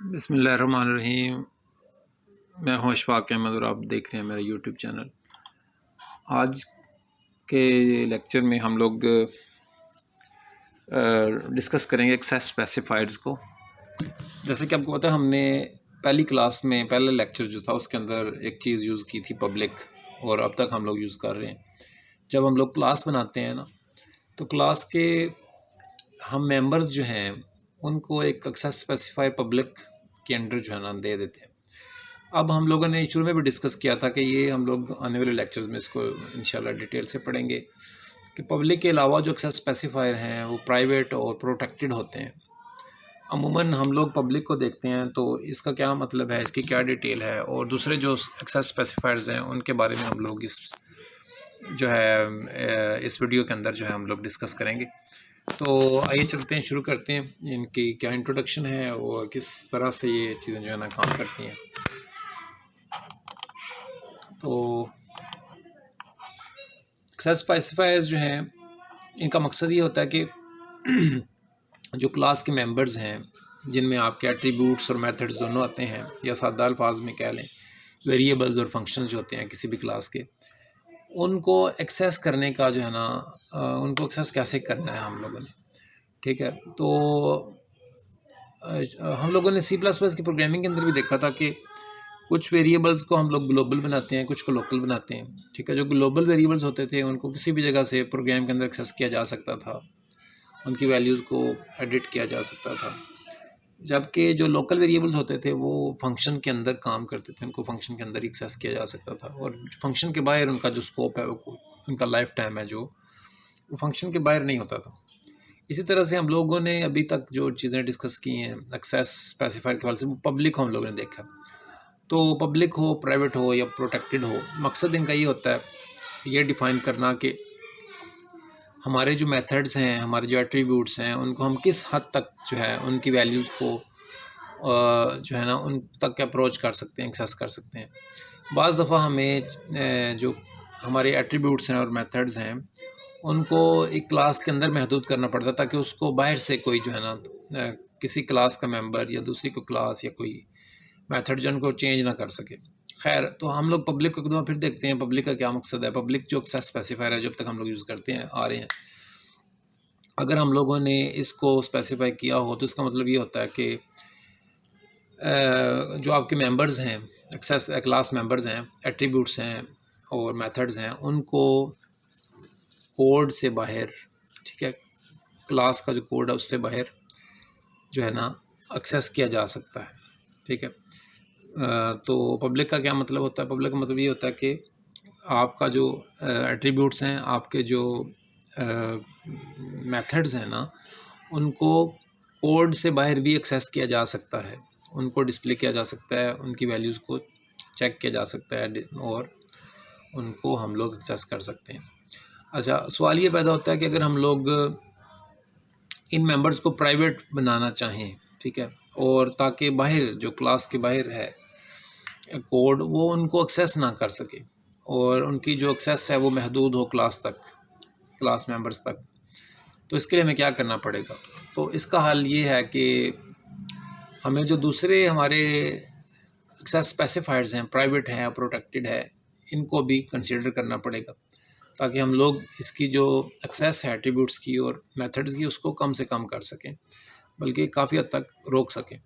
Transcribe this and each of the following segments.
बिस्मिल्लाहिर्रहमानिर्रहीम। मैं हूं अशफाक अहमद और आप देख रहे हैं मेरा यूट्यूब चैनल। आज के लेक्चर में हम लोग डिस्कस करेंगे एक्सेस स्पेसिफायर्स को। जैसे कि आपको पता है, हमने पहली क्लास में पहला लेक्चर जो था उसके अंदर एक चीज़ यूज़ की थी, पब्लिक, और अब तक हम लोग यूज़ कर रहे हैं। जब हम लोग क्लास बनाते हैं ना, तो क्लास के हम मेंबर्स जो हैं उनको एक एक्सेस स्पेसिफायर पब्लिक के अंडर जो है ना दे देते हैं। अब हम लोगों ने शुरू में भी डिस्कस किया था कि ये हम लोग आने वाले लेक्चर्स में इसको इंशाल्लाह डिटेल से पढ़ेंगे कि पब्लिक के अलावा जो एक्सेस स्पेसिफायर हैं वो प्राइवेट और प्रोटेक्टेड होते हैं। अमूमन हम लोग पब्लिक को देखते हैं तो इसका क्या मतलब है, इसकी क्या डिटेल है, और दूसरे जो एक्सेस स्पेसिफायर्स हैं उनके बारे में हम लोग इस वीडियो के अंदर जो है हम लोग डिस्कस करेंगे। तो आइए चलते हैं, शुरू करते हैं। इनकी क्या इंट्रोडक्शन है और किस तरह से ये चीज़ें जो है ना काम करती हैं। तो एक्सेस स्पेसिफायर्स जो हैं इनका मकसद ये होता है कि जो क्लास के मेंबर्स हैं जिनमें आपके एट्रीब्यूट्स और मेथड्स दोनों आते हैं, या सादा अल्फाज में कह लें वेरिएबल्स और फंक्शंस जो होते हैं किसी भी क्लास के, उनको एक्सेस करने का जो है ना उनको एक्सेस कैसे करना है हम लोगों ने। ठीक है, तो हम लोगों ने C++ की प्रोग्रामिंग के अंदर भी देखा था कि कुछ वेरिएबल्स को हम लोग ग्लोबल बनाते हैं, कुछ को लोकल बनाते हैं। ठीक है, जो ग्लोबल वेरिएबल्स होते थे उनको किसी भी जगह से प्रोग्राम के अंदर एक्सेस किया जा सकता था, उनकी वैल्यूज़ को एडिट किया जा सकता था। जबकि जो लोकल वेरिएबल्स होते थे वो फंक्शन के अंदर काम करते थे, उनको फंक्शन के अंदर एक्सेस किया जा सकता था, और फंक्शन के बाहर उनका जो स्कोप है, वो उनका लाइफ टाइम है जो वो फंक्शन के बाहर नहीं होता था। इसी तरह से हम लोगों ने अभी तक जो चीज़ें डिस्कस की हैं एक्सेस स्पेसिफायर के हवाले से, वो पब्लिक हम लोगों ने देखा। तो पब्लिक हो, प्राइवेट हो या प्रोटेक्टेड हो, मकसद इनका ये होता है ये डिफ़ाइन करना कि हमारे जो मेथड्स हैं, हमारे जो एट्रीब्यूट्स हैं, उनको हम किस हद तक जो है उनकी वैल्यूज़ को जो है ना उन तक अप्रोच कर सकते हैं, एक्सेस कर सकते हैं। बाज़ दफ़ा हमें जो हमारे एट्रीब्यूट्स हैं और मेथड्स हैं उनको एक क्लास के अंदर महदूद करना पड़ता है ताकि उसको बाहर से कोई जो है ना किसी क्लास का मेंबर या दूसरी को क्लास या कोई मेथड जो उनको चेंज ना कर सके। खैर, तो हम लोग पब्लिक को एक दफ़ा फिर देखते हैं पब्लिक का क्या मकसद है। पब्लिक जो एक्सेस स्पेसिफायर है जब तक हम लोग यूज़ करते हैं आ रहे हैं, अगर हम लोगों ने इसको स्पेसिफाई किया हो तो इसका मतलब ये होता है कि जो आपके मेंबर्स हैं, एक्सेस क्लास मेंबर्स हैं, एट्रीब्यूट्स हैं और मेथड्स हैं, उनको कोड से बाहर, ठीक है, क्लास का जो कोड है उससे बाहर जो है ना एक्सेस किया जा सकता है। ठीक है, तो पब्लिक का क्या मतलब होता है? पब्लिक का मतलब ये होता है कि आपका जो एट्रीब्यूट्स हैं, आपके जो मेथड्स हैं ना, उनको कोड से बाहर भी एक्सेस किया जा सकता है, उनको डिस्प्ले किया जा सकता है, उनकी वैल्यूज़ को चेक किया जा सकता है और उनको हम लोग एक्सेस कर सकते हैं। अच्छा, सवाल ये पैदा होता है कि अगर हम लोग इन मेंबर्स को प्राइवेट बनाना चाहें, ठीक है, और ताकि बाहर जो क्लास के बाहर है कोड वो उनको एक्सेस ना कर सके और उनकी जो एक्सेस है वो महदूद हो क्लास तक, क्लास मेंबर्स तक, तो इसके लिए हमें क्या करना पड़ेगा? तो इसका हल ये है कि हमें जो दूसरे हमारे एक्सेस स्पेसिफायर्स हैं, प्राइवेट हैं, प्रोटेक्टेड है, इनको भी कंसीडर करना पड़ेगा ताकि हम लोग इसकी जो एक्सेस है एट्रीब्यूट्स की और मेथड्स की उसको कम से कम कर सकें, बल्कि काफ़ी हद तक रोक सकें।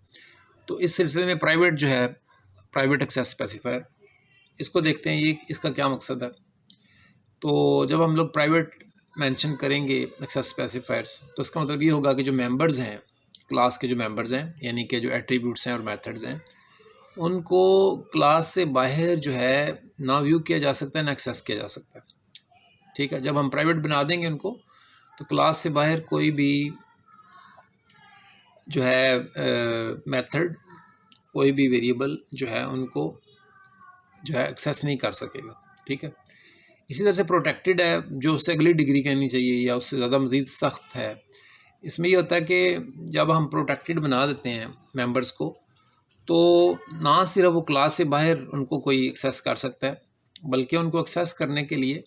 तो इस सिलसिले में प्राइवेट जो है, प्राइवेट एक्सेस स्पेसिफायर, इसको देखते हैं ये इसका क्या मकसद है। तो जब हम लोग प्राइवेट मेंशन करेंगे एक्सेस स्पेसिफायर्स तो इसका मतलब ये होगा कि जो मेंबर्स हैं, क्लास के जो मेंबर्स हैं, यानी कि जो एट्रीब्यूट्स हैं और मेथड्स हैं, उनको क्लास से बाहर जो है ना व्यू किया जा सकता है ना एक्सेस किया जा सकता है। ठीक है, जब हम प्राइवेट बना देंगे उनको तो क्लास से बाहर कोई भी जो है मेथड, कोई भी वेरिएबल जो है उनको जो है एक्सेस नहीं कर सकेगा। ठीक है, इसी तरह से प्रोटेक्टेड है, जो उससे अगली डिग्री कहनी चाहिए या उससे ज़्यादा मज़ीद सख्त है। इसमें ये होता है कि जब हम प्रोटेक्टेड बना देते हैं मेंबर्स को तो ना सिर्फ वो क्लास से बाहर उनको कोई एक्सेस कर सकता है, बल्कि उनको एक्सेस करने के लिए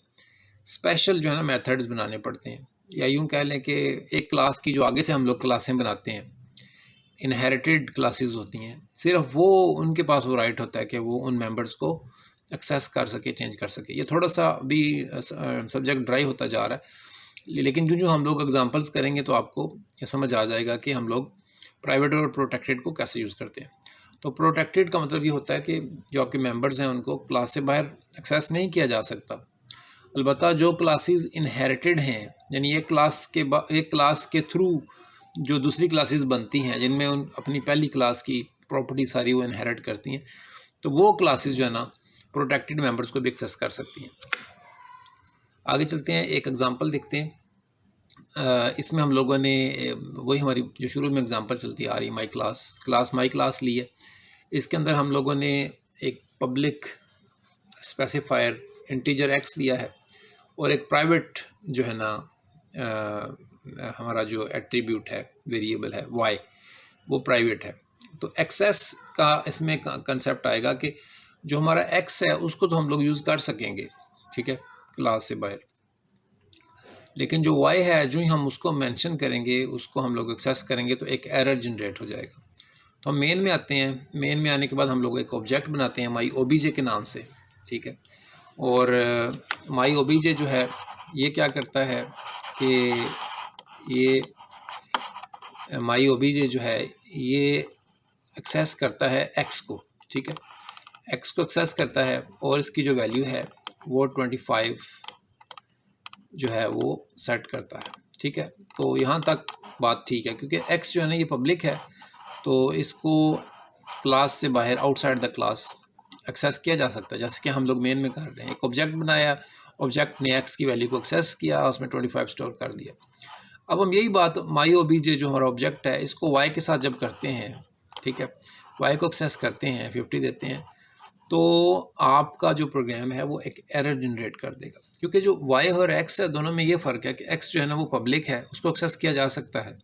स्पेशल जो है ना मेथड्स बनाने पड़ते हैं, या यूँ कह लें कि एक क्लास की जो आगे से हम लोग क्लासें बनाते हैं, इनहेरिटेड क्लासेस होती हैं, सिर्फ वो उनके पास वो राइट होता है कि वो उन मेंबर्स को एक्सेस कर सके, चेंज कर सके। ये थोड़ा सा भी सब्जेक्ट ड्राई होता जा रहा है, लेकिन जो हम लोग एग्जांपल्स करेंगे तो आपको ये समझ आ जाएगा कि हम लोग प्राइवेट और प्रोटेक्टेड को कैसे यूज़ करते हैं। तो प्रोटेक्टेड का मतलब ये होता है कि जो आपके मेंबर्स हैं उनको क्लास से बाहर एक्सेस नहीं किया जा सकता। अलबत्ता जो क्लासेस इनहेरिटेड हैं, यानी एक क्लास के थ्रू जो दूसरी क्लासेस बनती हैं जिनमें उन अपनी पहली क्लास की प्रॉपर्टी सारी वो इनहेरिट करती हैं, तो वो क्लासेस जो है ना प्रोटेक्टेड मेंबर्स को भी एक्सेस कर सकती हैं। आगे चलते हैं, एक एग्जांपल देखते हैं। इसमें हम लोगों ने वही हमारी जो शुरू में एग्जांपल चलती आ रही माई क्लास ली है। इसके अंदर हम लोगों ने एक पब्लिक स्पेसिफायर इंटीजर एक्स लिया है और एक प्राइवेट जो है ना हमारा जो एट्रीब्यूट है, वेरिएबल है वाई, वो प्राइवेट है। तो एक्सेस का इसमें कंसेप्ट आएगा कि जो हमारा एक्स है उसको तो हम लोग यूज़ कर सकेंगे, ठीक है, क्लास से बाहर, लेकिन जो वाई है जो ही हम उसको मेंशन करेंगे, उसको हम लोग एक्सेस करेंगे तो एक एरर जनरेट हो जाएगा। तो हम मेन में आते हैं। मेन में आने के बाद हम लोग एक ऑब्जेक्ट बनाते हैं माई ओबीजे के नाम से, ठीक है। और माई ओबीजे जो है ये क्या करता है कि ये माई ओबीजे जो है ये एक्सेस करता है एक्स को, ठीक है, एक्स को एक्सेस करता है और इसकी जो वैल्यू है वो 25 जो है वो सेट करता है, ठीक है। तो यहाँ तक बात ठीक है, क्योंकि एक्स जो है ना ये पब्लिक है, तो इसको क्लास से बाहर आउटसाइड द क्लास एक्सेस किया जा सकता है, जैसे कि हम लोग मेन में कर रहे हैं। एक ऑब्जेक्ट बनाया, ऑब्जेक्ट ने एक्स की वैल्यू को एक्सेस किया, उसमें 25 स्टोर कर दिया। अब हम यही बात माई ओबीजे जो हमारा ऑब्जेक्ट है इसको वाई के साथ जब करते हैं, ठीक है, वाई को एक्सेस करते हैं, 50 देते हैं, तो आपका जो प्रोग्राम है वो एक एरर जनरेट कर देगा, क्योंकि जो वाई और एक्स है दोनों में ये फ़र्क है कि एक्स जो है ना वो पब्लिक है, उसको एक्सेस किया जा सकता है,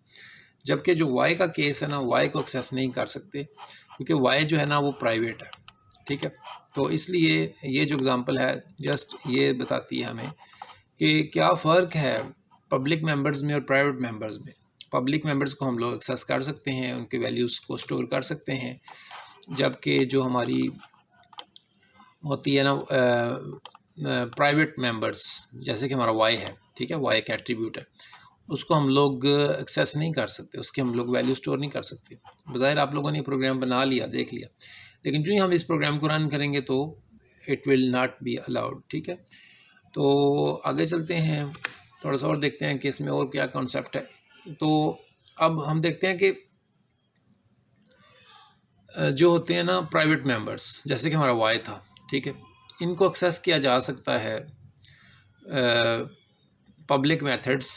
जबकि जो वाई का केस है ना वाई को एक्सेस नहीं कर सकते, क्योंकि वाई जो है ना वो प्राइवेट है, ठीक है। तो इसलिए ये जो एग्ज़ाम्पल है जस्ट ये बताती है हमें कि क्या फ़र्क है पब्लिक मेंबर्स में और प्राइवेट मेंबर्स में। पब्लिक मेंबर्स को हम लोग एक्सेस कर सकते हैं, उनके वैल्यूज़ को स्टोर कर सकते हैं, जबकि जो हमारी होती है ना प्राइवेट मेंबर्स, जैसे कि हमारा वाई है, ठीक है, वाई एक एट्रीब्यूट है, उसको हम लोग एक्सेस नहीं कर सकते, उसकी हम लोग वैल्यू स्टोर नहीं कर सकते। बज़ाहिर आप लोगों ने प्रोग्राम बना लिया, देख लिया, लेकिन जो ही हम इस प्रोग्राम को रन करेंगे तो it will not be allowed, ठीक है। तो आगे चलते हैं, थोड़ा सा और देखते हैं कि इसमें और क्या कॉन्सेप्ट है। तो अब हम देखते हैं कि जो होते हैं ना प्राइवेट मेंबर्स, जैसे कि हमारा वाई था, ठीक है, इनको एक्सेस किया जा सकता है पब्लिक मेथड्स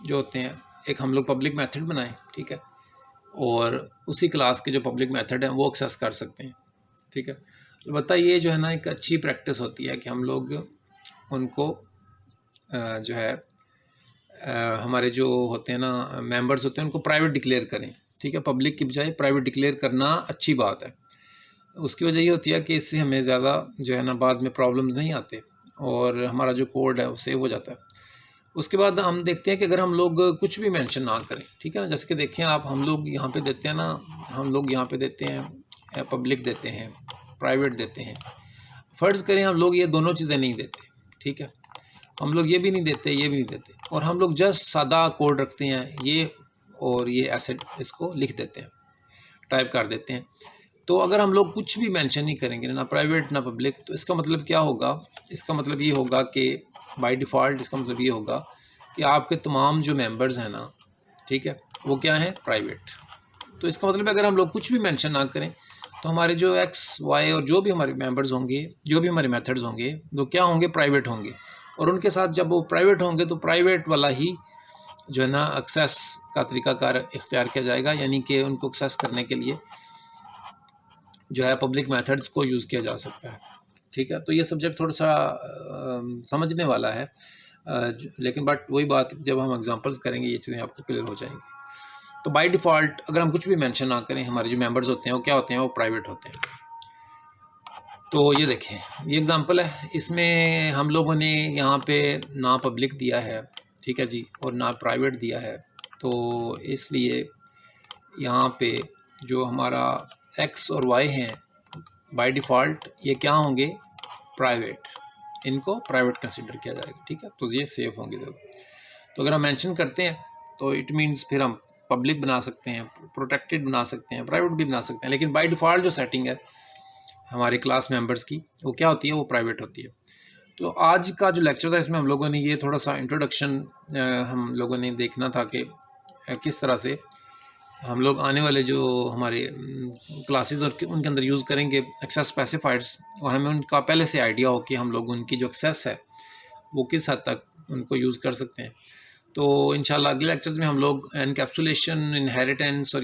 जो होते हैं। एक हम लोग पब्लिक मेथड बनाएं, ठीक है, और उसी क्लास के जो पब्लिक मेथड हैं वो एक्सेस कर सकते हैं, ठीक है। अलबत्ता ये जो है ना एक अच्छी प्रैक्टिस होती है कि हम लोग उनको जो है हमारे जो होते हैं ना मेंबर्स होते हैं उनको प्राइवेट डिक्लेयर करें, ठीक है, पब्लिक की बजाय प्राइवेट डिक्लेयर करना अच्छी बात है। उसकी वजह ये होती है कि इससे हमें ज़्यादा जो है ना बाद में प्रॉब्लम्स नहीं आते और हमारा जो कोड है वो सेव हो जाता है। उसके बाद हम देखते हैं कि अगर हम लोग कुछ भी मेंशन ना करें, ठीक है ना, जैसे कि देखें आप, हम लोग यहाँ पे देते हैं ना, हम लोग यहाँ पे देते हैं पब्लिक देते हैं, प्राइवेट देते हैं। फ़र्ज़ करें हम लोग ये दोनों चीज़ें नहीं देते, ठीक है, हम लोग ये भी नहीं देते, ये भी नहीं देते, और हम लोग जस्ट सादा कोड रखते हैं, ये और ये ऐसे इसको लिख देते हैं, टाइप कर देते हैं। तो अगर हम लोग कुछ भी मेंशन नहीं करेंगे, ना प्राइवेट ना पब्लिक, तो इसका मतलब क्या होगा? इसका मतलब ये होगा कि बाय डिफ़ॉल्ट इसका मतलब ये होगा कि आपके तमाम जो मेंबर्स हैं ना, ठीक है, वो क्या हैं? प्राइवेट। तो इसका मतलब अगर हम लोग कुछ भी मेंशन ना करें तो हमारे जो एक्स वाई और जो भी हमारे मेंबर्स होंगे, जो भी हमारे मेथड्स होंगे, वो क्या होंगे? प्राइवेट होंगे। और उनके साथ जब वो प्राइवेट होंगे तो प्राइवेट वाला ही जो है ना एक्सेस का तरीक़ाकार इख्तियार किया जाएगा, यानी कि उनको एक्सेस करने के लिए जो है पब्लिक मेथड्स को यूज़ किया जा सकता है, ठीक है। तो ये सब्जेक्ट थोड़ा सा समझने वाला है, लेकिन बट वही बात, जब हम एग्जांपल्स करेंगे ये चीज़ें आपको क्लियर हो जाएंगी। तो बाय डिफ़ॉल्ट अगर हम कुछ भी मेंशन ना करें, हमारे जो मेंबर्स होते हैं वो क्या होते हैं? वो प्राइवेट होते हैं। तो ये देखें, ये एग्ज़ाम्पल है, इसमें हम लोगों ने यहाँ पे ना पब्लिक दिया है, ठीक है जी, और ना प्राइवेट दिया है। तो इसलिए यहाँ पे जो हमारा x और y हैं बाय डिफ़ॉल्ट ये क्या होंगे, प्राइवेट, इनको प्राइवेट कंसिडर किया जाएगा, ठीक है। तो ये सेफ होंगे जब, तो अगर हम मेंशन करते हैं तो इट मीन्स फिर हम पब्लिक बना सकते हैं, प्रोटेक्टेड बना सकते हैं, प्राइवेट भी बना सकते हैं, लेकिन बाय डिफ़ॉल्ट जो सेटिंग है हमारे क्लास मेंबर्स की वो क्या होती है, वो प्राइवेट होती है। तो आज का जो लेक्चर था इसमें हम लोगों ने ये थोड़ा सा इंट्रोडक्शन हम लोगों ने देखना था कि किस तरह से हम लोग आने वाले जो हमारे क्लासेस और उनके अंदर यूज़ करेंगे एक्सेस स्पेसिफायर्स, और हमें उनका पहले से आइडिया हो कि हम लोग उनकी जो एक्सेस है वो किस हद तक उनको यूज़ कर सकते हैं। तो इंशाल्लाह अगले लेक्चर में हम लोग एनकैप्सुलेशन, इनहेरिटेंस और